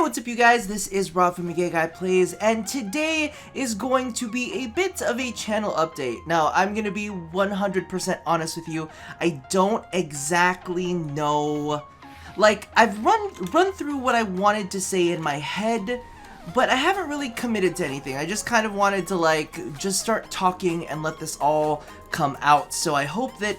what's up you guys, this is Rob from Gay Guy Plays, and today is going to be a bit of a channel update. Now, I'm going to be 100% honest with you, I don't exactly know, like, I've run through what I wanted to say in my head, but I haven't really committed to anything. I just kind of wanted to, like, just start talking and let this all come out. So I hope that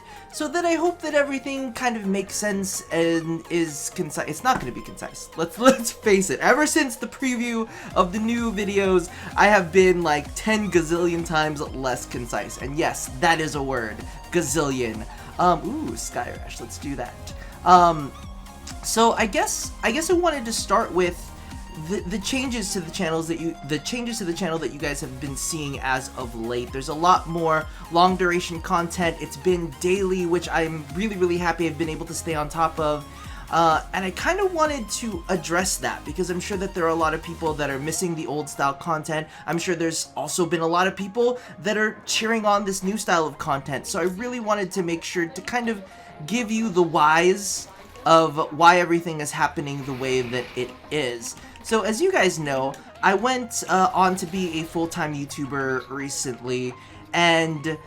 everything kind of makes sense and is concise. It's not going to be concise. Let's face it. Ever since the preview of the new videos, I have been like 10 gazillion times less concise. And yes, that is a word. Gazillion. Ooh, Skyrash. Let's do that. So I guess I wanted to start with the changes to the channel that you guys have been seeing as of late. There's a lot more long duration content. It's been daily, which I'm really happy I've been able to stay on top of. And I kind of wanted to address that because I'm sure that there are a lot of people that are missing the old style content. I'm sure there's also been a lot of people that are cheering on this new style of content. So I really wanted to make sure to kind of give you the whys of why everything is happening the way that it is. So as you guys know, I went on to be a full-time YouTuber recently, and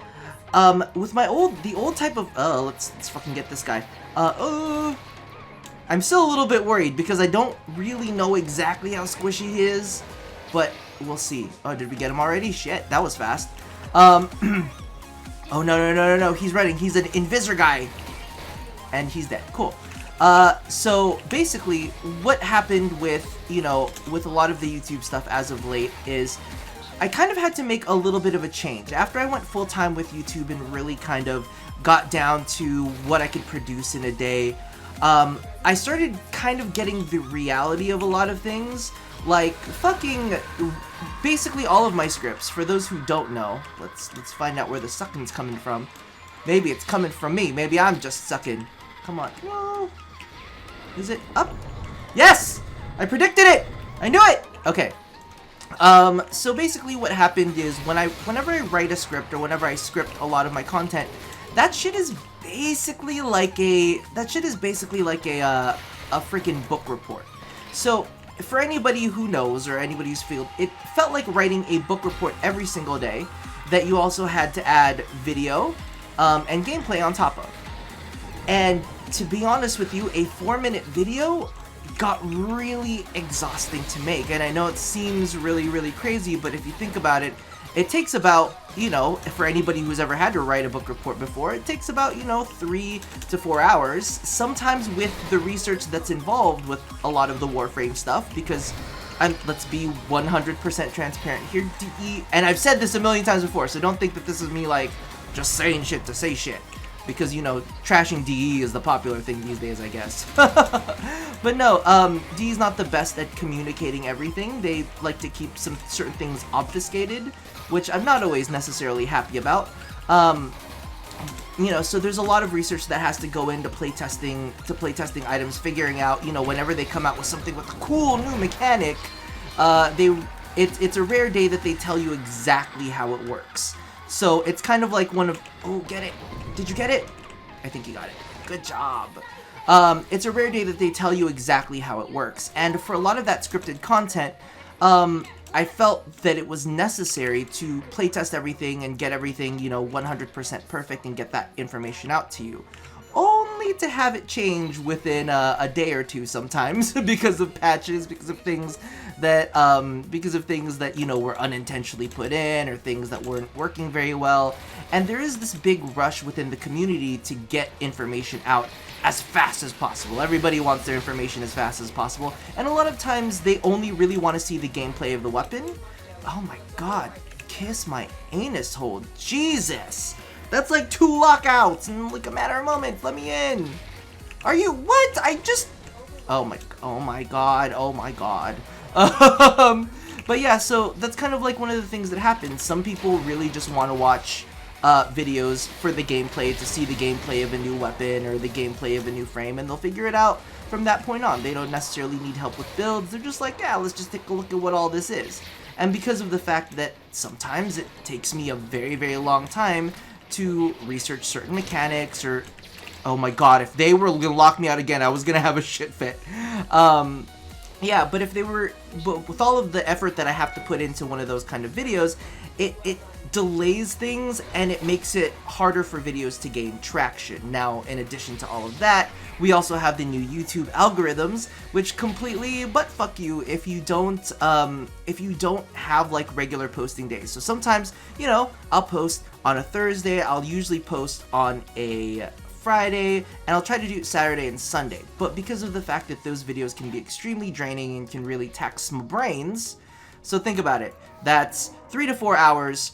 with the old type of let's fucking get this guy. I'm still a little bit worried because I don't really know exactly how squishy he is, but we'll see. Oh, did we get him already? Shit, that was fast. Oh no, he's running. He's an invisor guy, and he's dead. Cool. So basically what happened with, with a lot of the YouTube stuff as of late is I kind of had to make a little bit of a change. After I went full-time with YouTube and really kind of got down to what I could produce in a day, I started kind of getting the reality of a lot of things, like fucking basically all of my scripts. For those who don't know, let's find out where the sucking's coming from. Maybe it's coming from me. Maybe I'm just sucking. Come on. No. Is it up? Yes! I predicted it! I knew it! Okay. So basically what happened is whenever I write a script or whenever I script a lot of my content, that shit is basically like a freaking book report. So for anybody who knows or anybody who's felt, it felt like writing a book report every single day that you also had to add video and gameplay on top of. And to be honest with you, a 4-minute video got really exhausting to make. And I know it seems really crazy, but if you think about it, it takes about, for anybody who's ever had to write a book report before, it takes about, 3 to 4 hours, sometimes with the research that's involved with a lot of the Warframe stuff, because let's be 100% transparent here, DE, and I've said this a million times before, so don't think that this is me, like, just saying shit to say shit. Because, trashing DE is the popular thing these days, I guess. But no, DE is not the best at communicating everything. They like to keep some certain things obfuscated, which I'm not always necessarily happy about. So there's a lot of research that has to go into playtesting items, figuring out, whenever they come out with something with a cool new mechanic, it's a rare day that they tell you exactly how it works. So it's kind of like oh, get it. Did you get it? I think you got it. Good job. It's a rare day that they tell you exactly how it works. And for a lot of that scripted content, I felt that it was necessary to playtest everything and get everything, 100% perfect and get that information out to you. Only to have it change within a day or two sometimes because of patches, because of things that were unintentionally put in or things that weren't working very well. And there is this big rush within the community to get information out as fast as possible. Everybody wants their information as fast as possible, and a lot of times they only really want to see the gameplay of the weapon. Oh my god, kiss my anus hole. Jesus! That's like 2 lockouts in like a matter of moments. Let me in. Are you what? Oh my god. But yeah, so that's kind of like one of the things that happens. Some people really just want to watch videos for the gameplay, to see the gameplay of a new weapon or the gameplay of a new frame, and they'll figure it out from that point on. They don't necessarily need help with builds. They're just like, yeah, let's just take a look at what all this is. And because of the fact that sometimes it takes me a very long time to research certain mechanics, or oh my god, if they were gonna lock me out again, I was gonna have a shit fit. Yeah, but if they were, but with all of the effort that I have to put into one of those kind of videos, it delays things and it makes it harder for videos to gain traction. Now, in addition to all of that, we also have the new YouTube algorithms, which completely buttfuck you if you don't have like regular posting days. So sometimes, you know, I'll post on a Thursday, I'll usually post on a Friday, and I'll try to do Saturday and Sunday. But because of the fact that those videos can be extremely draining and can really tax my brains, so think about it. That's 3 to 4 hours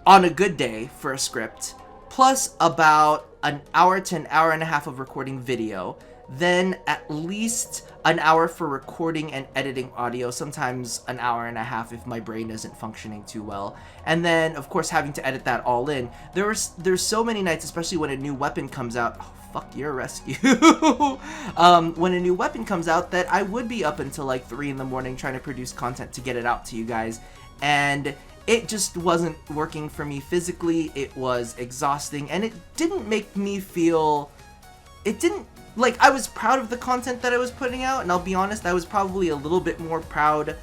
on a good day for a script, plus about an hour to an hour and a half of recording video, then at least an hour for recording and editing audio, sometimes an hour and a half if my brain isn't functioning too well, and then of course having to edit that all in. There's so many nights, especially when a new weapon comes out. Oh, fuck your rescue. When a new weapon comes out, that I would be up until like 3 in the morning trying to produce content to get it out to you guys, and it just wasn't working for me physically. It was exhausting, and it didn't make me feel, it didn't, like, I was proud of the content that I was putting out, and I'll be honest, I was probably a little bit more proud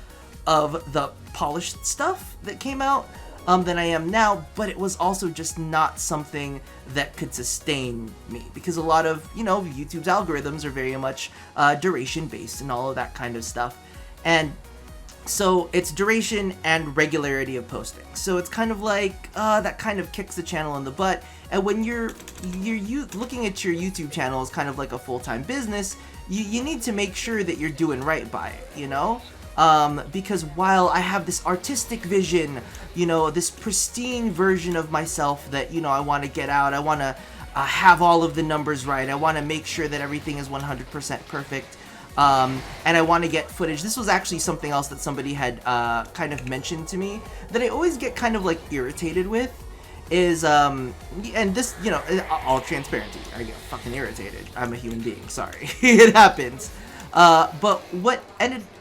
of the polished stuff that came out than I am now, but it was also just not something that could sustain me, because a lot of, you know, YouTube's algorithms are very much duration based and all of that kind of stuff, and so it's duration and regularity of posting. So it's kind of like that kind of kicks the channel in the butt. And when you're looking at your YouTube channel as kind of like a full-time business, you need to make sure that you're doing right by it, you know? Because while I have this artistic vision, you know, this pristine version of myself that, you know, I want to get out, I want to have all of the numbers right, I want to make sure that everything is 100% perfect, and I want to get footage. This was actually something else that somebody had kind of mentioned to me that I always get kind of like irritated with, is, and this, you know, all transparency, I get fucking irritated. I'm a human being, sorry. It happens. But what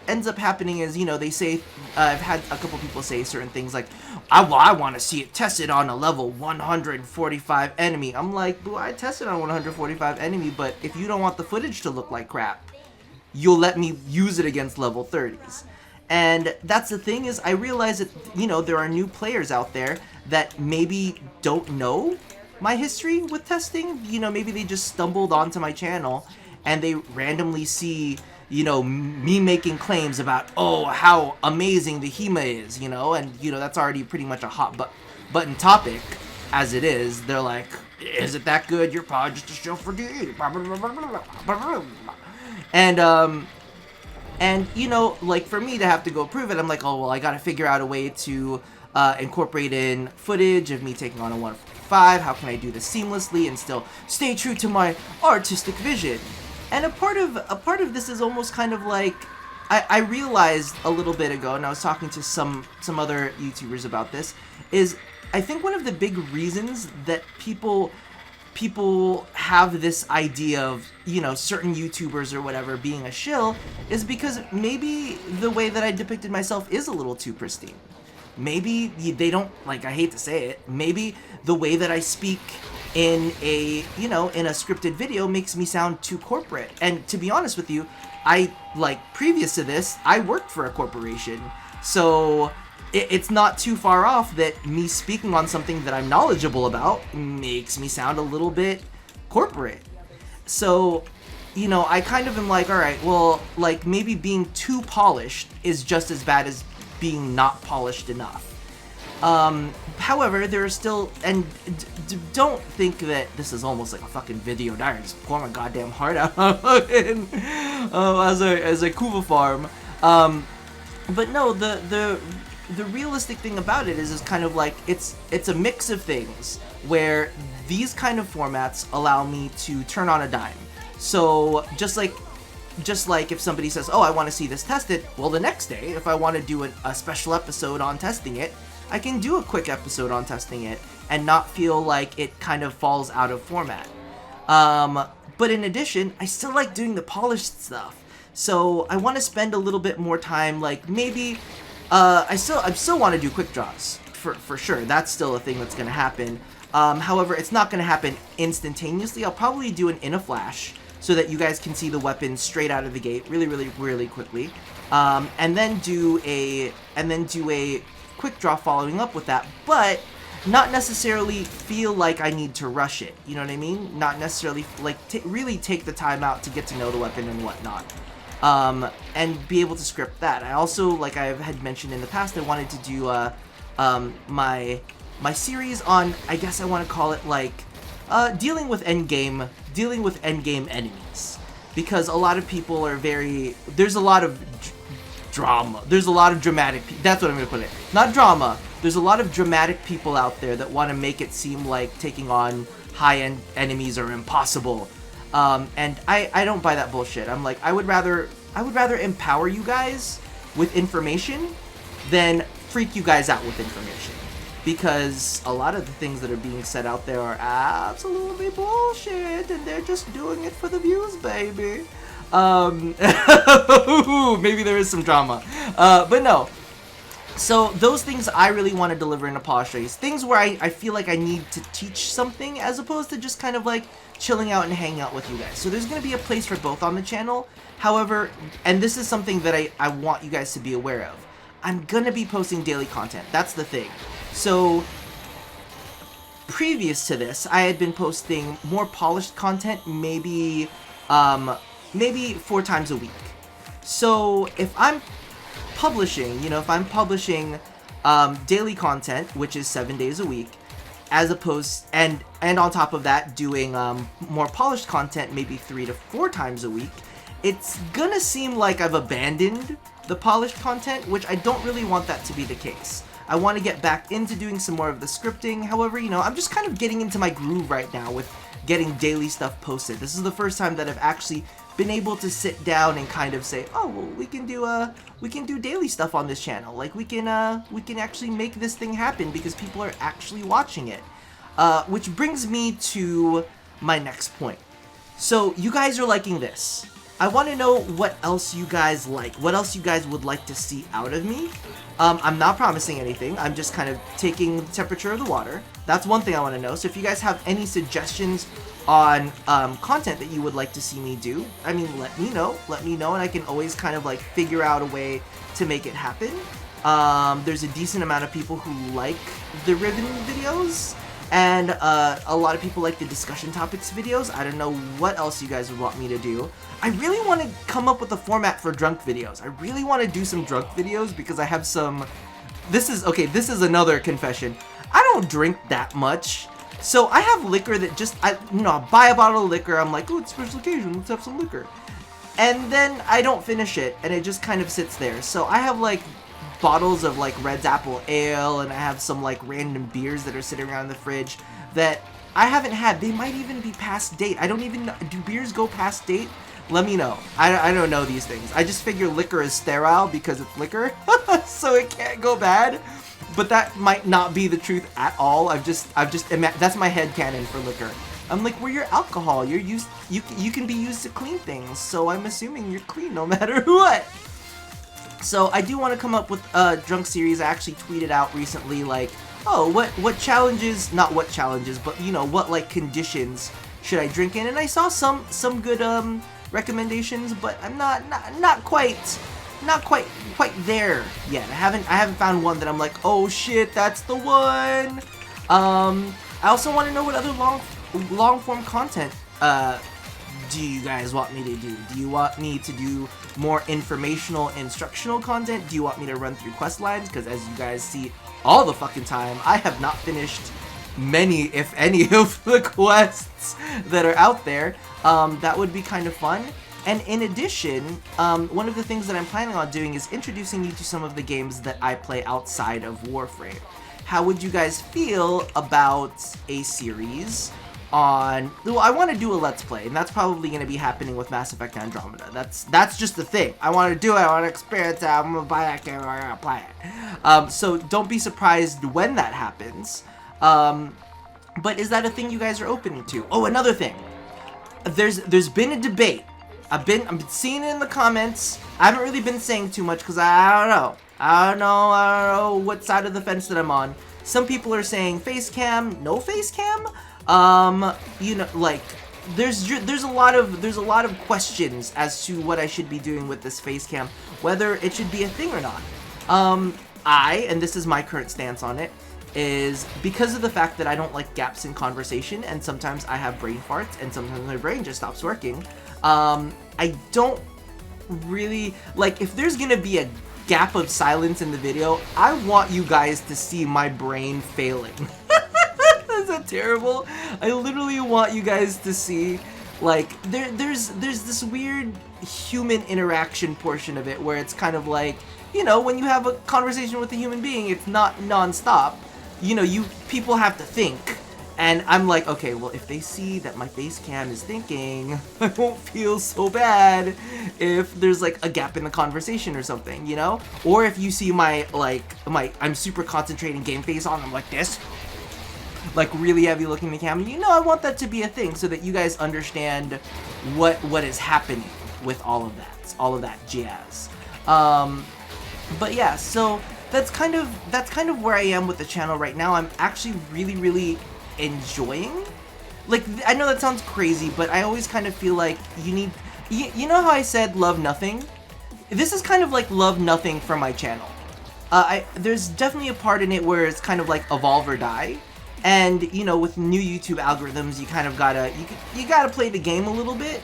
ends up happening is, you know, they say, I've had a couple people say certain things like, I want to see it tested on a level 145 enemy. I'm like, well, I tested on 145 enemy, but if you don't want the footage to look like crap, you'll let me use it against level 30s. And that's the thing, is I realize that, you know, there are new players out there that maybe don't know my history with testing. You know, maybe they just stumbled onto my channel and they randomly see, you know, me making claims about, oh, how amazing the HEMA is, you know, and, you know, that's already pretty much a hot button topic as it is. They're like, is it that good? You're probably just a show for D. And, you know, like, for me to have to go prove it, I'm like, oh, well, I gotta figure out a way to incorporate in footage of me taking on a 145. How can I do this seamlessly and still stay true to my artistic vision? And a part of this is almost kind of like, I realized a little bit ago, and I was talking to some other YouTubers about this, is I think one of the big reasons that people have this idea of, you know, certain YouTubers or whatever being a shill is because maybe the way that I depicted myself is a little too pristine. Maybe they don't, like, I hate to say it, maybe the way that I speak in a, you know, in a scripted video makes me sound too corporate. And to be honest with you, previous to this, I worked for a corporation, so it's not too far off that me speaking on something that I'm knowledgeable about makes me sound a little bit corporate. So, you know, I kind of am like, alright, well, like, maybe being too polished is just as bad as being not polished enough. However, there are still, and don't think that this is almost like a fucking video diary, just pour my goddamn heart out as a Kuva farm. But no, the realistic thing about it is kind of like, it's a mix of things where these kind of formats allow me to turn on a dime. So just like if somebody says, oh, I want to see this tested, well, the next day, if I want to do a special episode on testing it, I can do a quick episode on testing it and not feel like it kind of falls out of format. But in addition, I still like doing the polished stuff. So I want to spend a little bit more time, like maybe, I still want to do quick draws, for sure. That's still a thing that's going to happen. However, it's not going to happen instantaneously. I'll probably do it in a flash, so that you guys can see the weapon straight out of the gate really quickly. And then do a quick draw following up with that, but not necessarily feel like I need to rush it. You know what I mean? Not necessarily like really take the time out to get to know the weapon and whatnot. And be able to script that. I also, like I had mentioned in the past, I wanted to do my series on, I guess I want to call it like dealing with endgame enemies, because a lot of people are there's a lot of drama. There's a lot of dramatic. That's what I'm gonna put it. Not drama. There's a lot of dramatic people out there that want to make it seem like taking on high-end enemies are impossible. And I don't buy that bullshit. I'm like, I would rather empower you guys with information than freak you guys out with information. Because a lot of the things that are being said out there are absolutely bullshit, and they're just doing it for the views, baby. Maybe there is some drama. But no. So those things I really want to deliver in a polished race. Things where I feel like I need to teach something as opposed to just kind of like chilling out and hanging out with you guys. So there's going to be a place for both on the channel. However, and this is something that I want you guys to be aware of, I'm going to be posting daily content. That's the thing. So previous to this, I had been posting more polished content, maybe 4 times a week. So if I'm publishing, daily content, which is 7 days a week, as opposed, and on top of that, doing more polished content maybe 3 to 4 times a week, it's gonna seem like I've abandoned the polished content, which I don't really want that to be the case. I want to get back into doing some more of the scripting. However, I'm just kind of getting into my groove right now with getting daily stuff posted. This is the first time that I've actually been able to sit down and kind of say, oh, well, we can do daily stuff on this channel. Like we can actually make this thing happen because people are actually watching it. Which brings me to my next point. So you guys are liking this. I want to know what else you guys like. What else you guys would like to see out of me. I'm not promising anything. I'm just kind of taking the temperature of the water. That's one thing I want to know. So if you guys have any suggestions on content that you would like to see me do, I mean, let me know, and I can always kind of like figure out a way to make it happen. There's a decent amount of people who like the ribbon videos, and a lot of people like the discussion topics videos. I don't know what else you guys would want me to do. I really want to come up with a format for drunk videos. I really want to do some drunk videos because I have some... This is another confession. I don't drink that much. So I have liquor that just, I buy a bottle of liquor, I'm like, oh, it's a special occasion, let's have some liquor. And then I don't finish it, and it just kind of sits there. So I have like bottles of like Red's Apple Ale, and I have some like random beers that are sitting around in the fridge that I haven't had. They might even be past date. I don't even know. Do beers go past date? Let me know. I don't know these things. I just figure liquor is sterile because it's liquor, so it can't go bad. But that might not be the truth at all. That's my headcanon for liquor. I'm like, well, you're alcohol. You can be used to clean things, so I'm assuming you're clean no matter what. So I do want to come up with a drunk series. I actually tweeted out recently, like, oh, what challenges, not what challenges, but what like conditions should I drink in? And I saw some good recommendations, but I'm not quite there yet. I haven't found one that I'm like, oh shit, that's the one. I also want to know what other long form content do you guys want me to do? Do you want me to do more informational, instructional content? Do you want me to run through quest lines? Because as you guys see all the fucking time, I have not finished many, if any, of the quests that are out there. That would be kind of fun. And in addition, one of the things that I'm planning on doing is introducing you to some of the games that I play outside of Warframe. How would you guys feel about a series on... Well, I want to do a Let's Play, and that's probably going to be happening with Mass Effect Andromeda. That's just the thing. I want to do it, I want to experience it, I'm going to buy that game, I'm going to play it. So don't be surprised when that happens. But is that a thing you guys are open to? Oh, another thing. There's been a debate. I've been seeing it in the comments. I haven't really been saying too much because I don't know what side of the fence that I'm on. Some people are saying face cam, no face cam. Like there's a lot of questions as to what I should be doing with this face cam, whether it should be a thing or not. And this is my current stance on it, is because of the fact that I don't like gaps in conversation, and sometimes I have brain farts, and sometimes my brain just stops working. I don't really like, if there's gonna be a gap of silence in the video, I want you guys to see my brain failing. Is that terrible? I literally want you guys to see, like, there's this weird human interaction portion of it where it's kind of like, you know, when you have a conversation with a human being, it's not non-stop. You know, people have to think. And I'm like, okay, well, if they see that my face cam is thinking, I won't feel so bad if there's like a gap in the conversation or something, you know? Or if you see I'm super concentrating game face on, I'm like this, like really heavy looking the camera, you know, I want that to be a thing so that you guys understand what is happening with all of that jazz. But yeah, so that's kind of where I am with the channel right now. I'm actually really enjoying, like, I know that sounds crazy, but I always kind of feel like you know how I said love nothing? This is kind of like love nothing for my channel. There's definitely a part in it where it's kind of like evolve or die, and you know, with new YouTube algorithms, you kind of gotta play the game a little bit.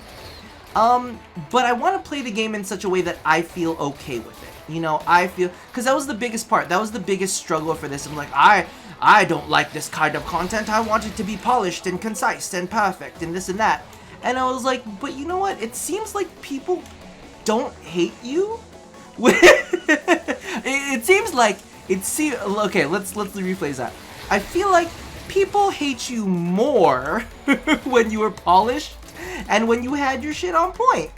But I want to play the game in such a way that I feel okay with it. You know, because that was the biggest part. That was the biggest struggle for this. I'm like, I don't like this kind of content. I want it to be polished and concise and perfect and this and that. And I was like, but you know what? It seems like people don't hate you. It seems like, okay, let's rephrase that. I feel like people hate you more when you were polished and when you had your shit on point.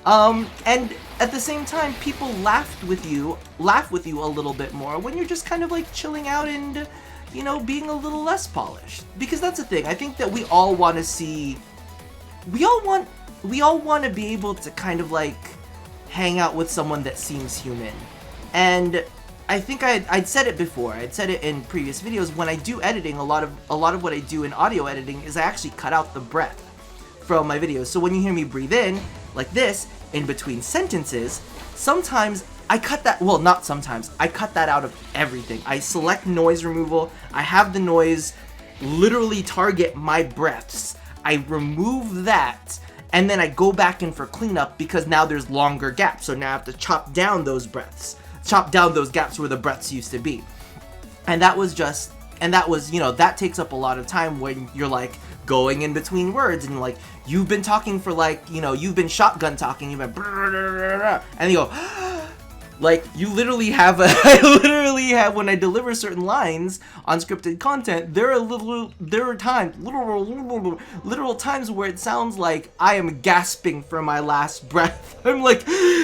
And at the same time, people laugh with you a little bit more when you're just kind of like chilling out and, you know, being a little less polished. Because that's the thing. I think that we all want to see, we all want to be able to kind of like hang out with someone that seems human. And I think I'd said it before. I'd said it in previous videos. When I do editing, a lot of what I do in audio editing is I actually cut out the breath from my videos. So when you hear me breathe in like this in between sentences, sometimes I cut that, well, not sometimes, I cut that out of everything. I select noise removal. I have the noise literally target my breaths. I remove that, and then I go back in for cleanup because now there's longer gaps. So now I have to chop down those breaths, chop down those gaps where the breaths used to be. And that was, you know, that takes up a lot of time when you're like going in between words and like you've been talking for like, you know, you've been shotgun talking, you've been and you go like, you literally have I literally have, when I deliver certain lines on scripted content, there are times, literal times where it sounds like I am gasping for my last breath. I'm like,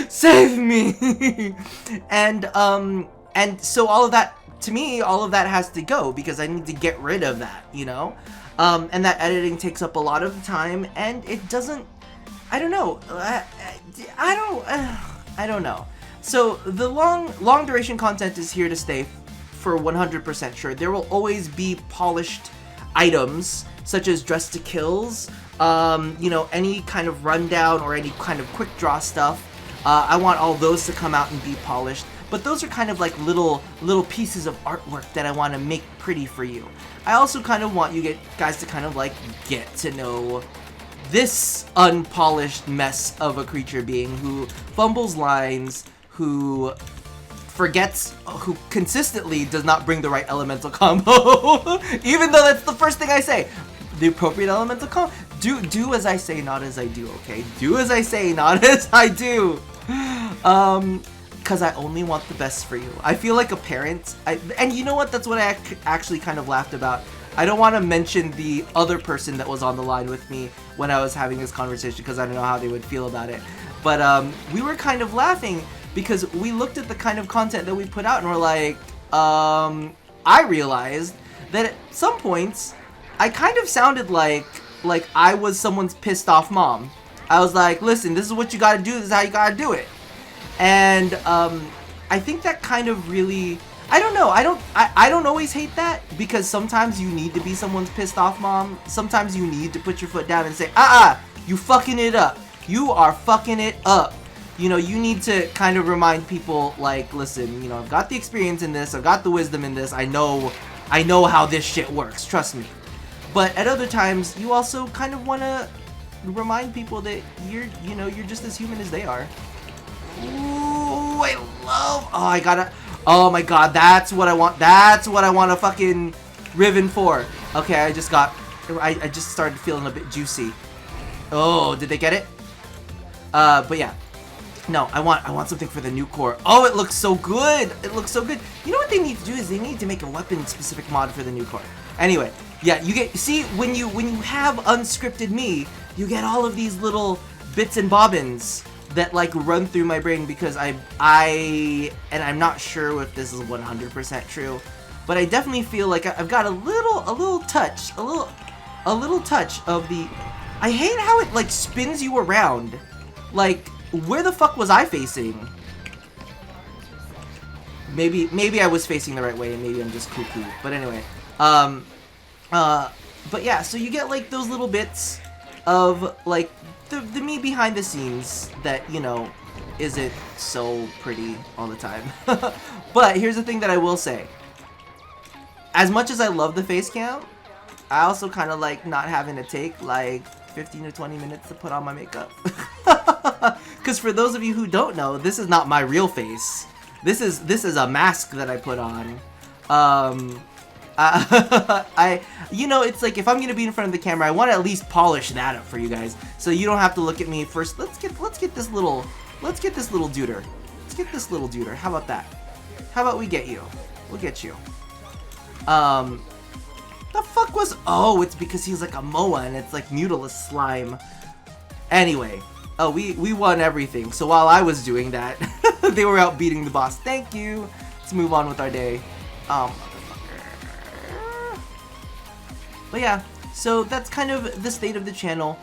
save me. And so all of that, to me, all of that has to go because I need to get rid of that, you know? And that editing takes up a lot of time, and it doesn't, I don't know, I don't know. So the long duration content is here to stay for 100% sure. There will always be polished items such as dress to kills, you know, any kind of rundown or any kind of quick draw stuff. I want all those to come out and be polished. But those are kind of like little pieces of artwork that I want to make pretty for you. I also kind of want you guys to kind of like get to know this unpolished mess of a creature being who fumbles lines, who consistently does not bring the right elemental combo. Even though that's the first thing I say. The appropriate elemental combo. Do as I say, not as I do, okay? Do as I say, not as I do. Because I only want the best for you. I feel like a parent. And you know what? That's what I actually kind of laughed about. I don't want to mention the other person that was on the line with me when I was having this conversation because I don't know how they would feel about it. But we were kind of laughing because we looked at the kind of content that we put out and we're like, I realized that at some points I kind of sounded like I was someone's pissed off mom. I was like, listen, this is what you gotta do, this is how you gotta do it. And I think that kind of really, I don't know. I don't always hate that, because sometimes you need to be someone's pissed off mom. Sometimes you need to put your foot down and say, you fucking it up. You are fucking it up. You know, you need to kind of remind people, like, listen, you know, I've got the experience in this. I've got the wisdom in this. I know how this shit works. Trust me. But at other times, you also kind of want to remind people that you're just as human as they are. Ooh, I love... Oh my god, that's what I want. That's what I want a fucking ribbon for. Okay, I just started feeling a bit juicy. Oh, did they get it? But yeah. No, I want something for the new core. Oh, it looks so good. It looks so good. You know what they need to do is they need to make a weapon specific mod for the new core. Anyway, yeah, see, when you have unscripted me, you get all of these little bits and bobbins that like run through my brain, because and I'm not sure if this is 100% true, but I definitely feel like I've got a little touch of the... I hate how it like spins you around. Like, where the fuck was I facing? Maybe I was facing the right way, and maybe I'm just cuckoo. But anyway, but yeah, so you get like those little bits of like the me behind the scenes that, you know, isn't so pretty all the time. But here's the thing that I will say. As much as I love the face cam, I also kind of like not having to take like 15 to 20 minutes to put on my makeup. Because for those of you who don't know, this is not my real face. This is a mask that I put on. You know, it's like if I'm gonna be in front of the camera, I want to at least polish that up for you guys, so you don't have to look at me first. Let's get this little duder. Let's get this little duder. How about that? How about we get you? We'll get you. The fuck was... Oh, it's because he's like a MOA and it's like Mutalisk slime. Anyway, oh, we won everything. So while I was doing that, they were out beating the boss. Thank you. Let's move on with our day. But yeah, so that's kind of the state of the channel.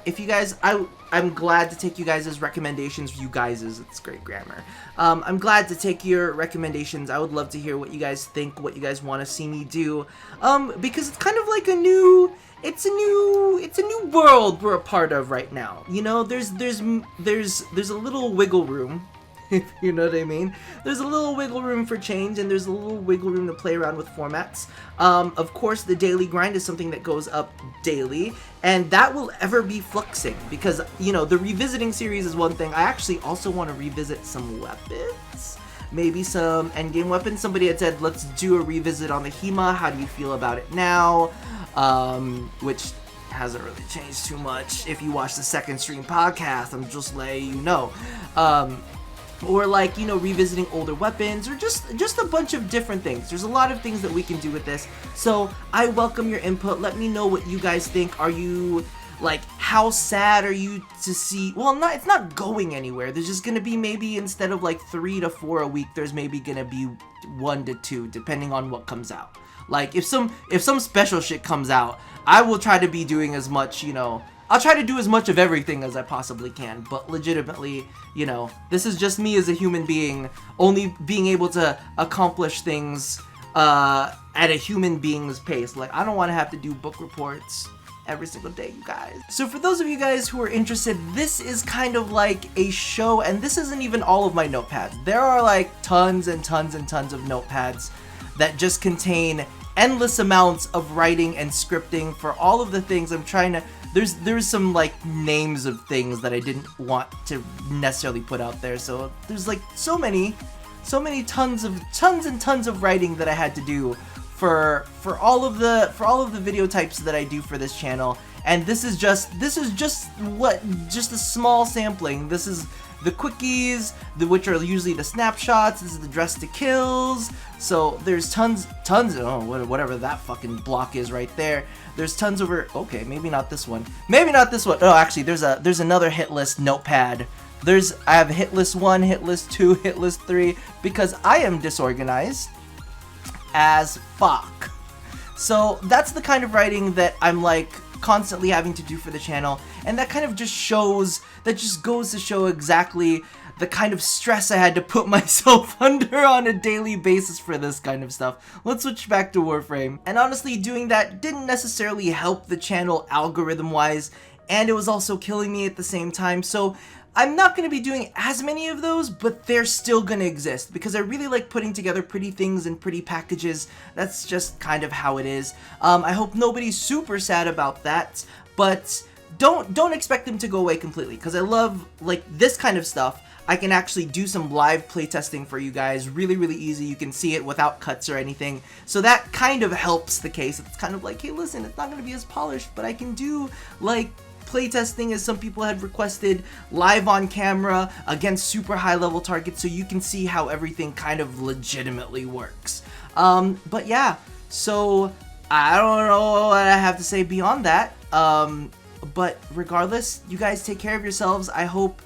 If you guys, I'm glad to take you guys' recommendations. You guys' it's great grammar. I'm glad to take your recommendations. I would love to hear what you guys think, what you guys want to see me do. Because it's kind of like a new world we're a part of right now. You know, there's a little wiggle room. If you know what I mean. There's a little wiggle room for change, and there's a little wiggle room to play around with formats. Of course, the daily grind is something that goes up daily, and that will ever be fluxing, because, you know, the revisiting series is one thing. I actually also want to revisit some weapons. Maybe some endgame weapons. Somebody had said, let's do a revisit on the HEMA. How do you feel about it now? Which hasn't really changed too much. If you watch the second stream podcast, I'm just letting you know. Or like, you know, revisiting older weapons, or just a bunch of different things. There's a lot of things that we can do with this. So I welcome your input. Let me know what you guys think. Are you, like, how sad are you to see... Well, it's not going anywhere. There's just gonna be maybe, instead of like 3 to 4 a week, there's maybe gonna be 1 to 2, depending on what comes out. Like, if some special shit comes out, I will try to be doing as much, you know... I'll try to do as much of everything as I possibly can, but legitimately, you know, this is just me as a human being, only being able to accomplish things at a human being's pace. Like, I don't want to have to do book reports every single day, you guys. So for those of you guys who are interested, this is kind of like a show, and this isn't even all of my notepads. There are like tons and tons and tons of notepads that just contain endless amounts of writing and scripting for all of the things I'm trying to... There's some like names of things that I didn't want to necessarily put out there, so there's like so many tons and tons of writing that I had to do for all of the video types that I do for this channel. And this is just a small sampling. This is the quickies, which are usually the snapshots. This is the dress to kills. So there's tons, oh, whatever that fucking block is right there. There's tons over, okay, maybe not this one. Maybe not this one. Oh, actually, there's another hit list notepad. I have hit list 1, hit list 2, hit list 3, because I am disorganized as fuck. So that's the kind of writing that I'm like constantly having to do for the channel, and that kind of just goes to show exactly the kind of stress I had to put myself under on a daily basis for this kind of stuff. Let's switch back to Warframe. And honestly, doing that didn't necessarily help the channel algorithm-wise, and it was also killing me at the same time, so I'm not going to be doing as many of those, but they're still going to exist because I really like putting together pretty things and pretty packages. That's just kind of how it is. I hope nobody's super sad about that, but don't expect them to go away completely because I love like this kind of stuff. I can actually do some live playtesting for you guys really easy. You can see it without cuts or anything, so that kind of helps the case. It's kind of like, hey, listen, it's not going to be as polished, but I can do like playtesting as some people had requested, live on camera against super high level targets, so you can see how everything kind of legitimately works. But yeah, so I don't know what I have to say beyond that. But regardless, you guys take care of yourselves. I hope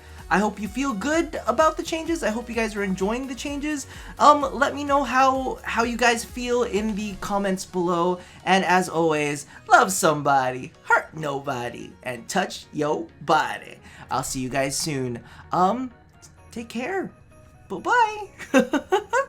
you feel good about the changes. I hope you guys are enjoying the changes. Let me know how you guys feel in the comments below. And as always, love somebody, hurt nobody, and touch yo body. I'll see you guys soon. Take care. Bye-bye.